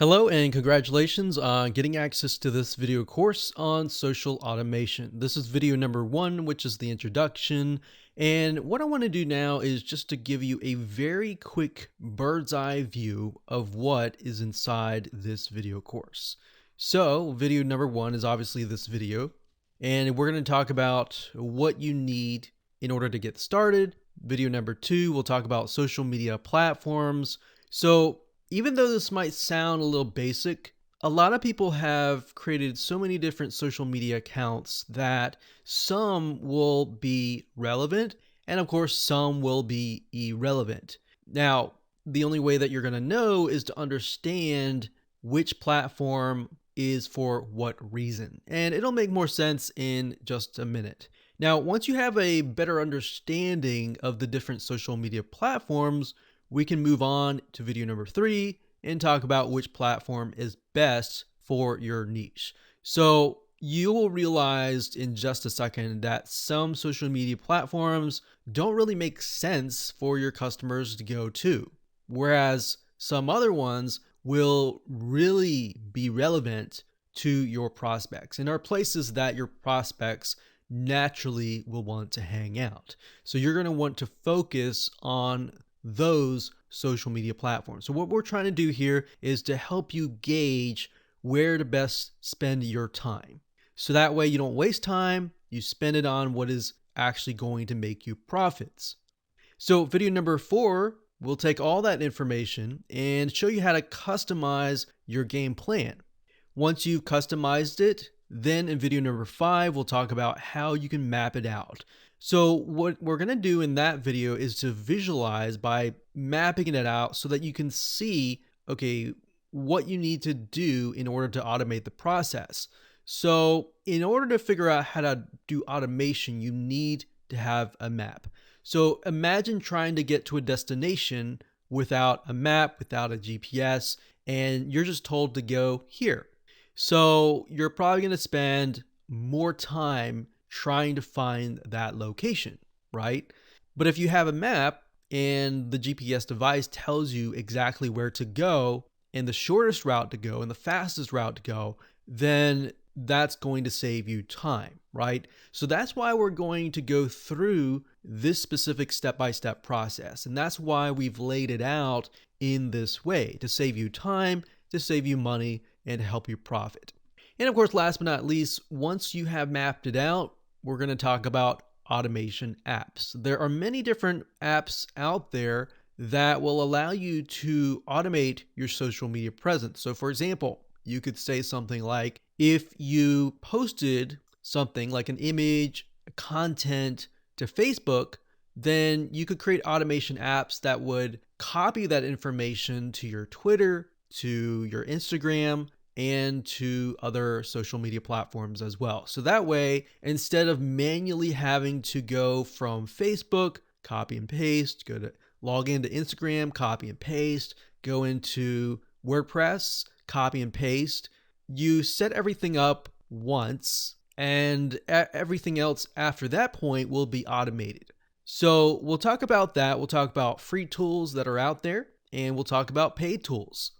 Hello and congratulations on getting access to this video course on social automation. This is video number 1, which is the introduction. And what I want to do now is just to give you a very quick bird's eye view of what is inside this video course. So video number 1 is obviously this video, and we're going to talk about what you need in order to get started. Video number 2, we'll talk about social media platforms. So even though this might sound a little basic, a lot of people have created so many different social media accounts that some will be relevant and of course some will be irrelevant. Now, the only way that you're going to know is to understand which platform is for what reason. And it'll make more sense in just a minute. Now, once you have a better understanding of the different social media platforms, we can move on to video number 3 and talk about which platform is best for your niche. So you will realize in just a second that some social media platforms don't really make sense for your customers to go to, whereas some other ones will really be relevant to your prospects and are places that your prospects naturally will want to hang out. So you're going to want to focus on those social media platforms. So what we're trying to do here is to help you gauge where to best spend your time. So that way you don't waste time, you spend it on what is actually going to make you profits. So video number 4, we'll take all that information and show you how to customize your game plan. Once you've customized it, then in video number 5, we'll talk about how you can map it out. So what we're going to do in that video is to visualize by mapping it out so that you can see, okay, what you need to do in order to automate the process. So in order to figure out how to do automation, you need to have a map. So imagine trying to get to a destination without a map, without a GPS, and you're just told to go here. So you're probably going to spend more time trying to find that location, right? But if you have a map and the GPS device tells you exactly where to go and the shortest route to go and the fastest route to go, then that's going to save you time, right? So that's why we're going to go through this specific step-by-step process. And that's why we've laid it out in this way, to save you time, to save you money, and to help you profit. And of course, last but not least, once you have mapped it out, we're going to talk about automation apps. There are many different apps out there that will allow you to automate your social media presence. So for example, you could say something like, if you posted something like an image, content to Facebook, then you could create automation apps that would copy that information to your Twitter, to your Instagram, and to other social media platforms as well. So that way, instead of manually having to go from Facebook, copy and paste, log into Instagram, copy and paste, go into WordPress, copy and paste, you set everything up once and everything else after that point will be automated. So we'll talk about that. We'll talk about free tools that are out there, and we'll talk about paid tools.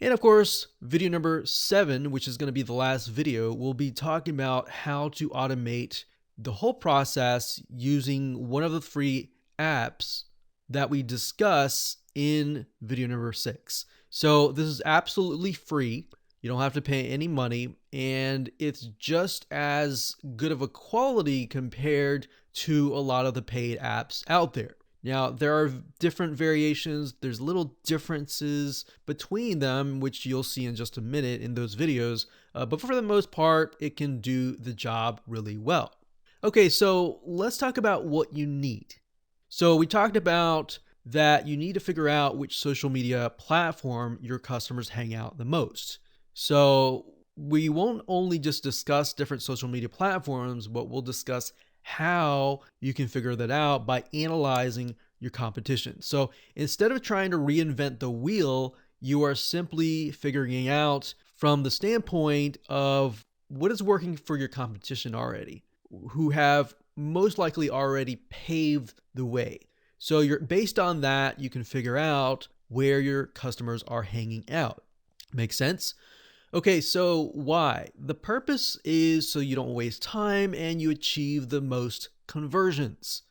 And of course, video number 7, which is going to be the last video, we'll be talking about how to automate the whole process using one of the free apps that we discuss in video number 6. So this is absolutely free. You don't have to pay any money, and it's just as good of a quality compared to a lot of the paid apps out there. Now, there are different variations. There's little differences between them, which you'll see in just a minute in those videos. But for the most part, it can do the job really well. Okay, so let's talk about what you need. So we talked about that you need to figure out which social media platform your customers hang out the most. So we won't only just discuss different social media platforms, but we'll discuss how you can figure that out by analyzing your competition. So instead of trying to reinvent the wheel, you are simply figuring out from the standpoint of what is working for your competition already, who have most likely already paved the way. So based on that, you can figure out where your customers are hanging out. Makes sense? Okay, so why? The purpose is so you don't waste time and you achieve the most conversions.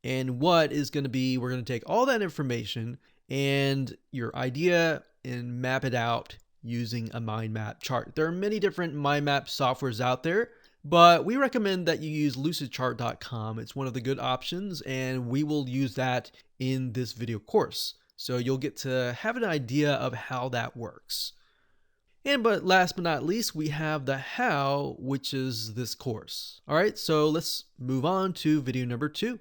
And what is going to be, we're going to take all that information and your idea and map it out using a mind map chart. There are many different mind map softwares out there, but we recommend that you use lucidchart.com. It's one of the good options, and we will use that in this video course. So you'll get to have an idea of how that works. And but last but not least, we have the how, which is this course. All right, so let's move on to video number 2.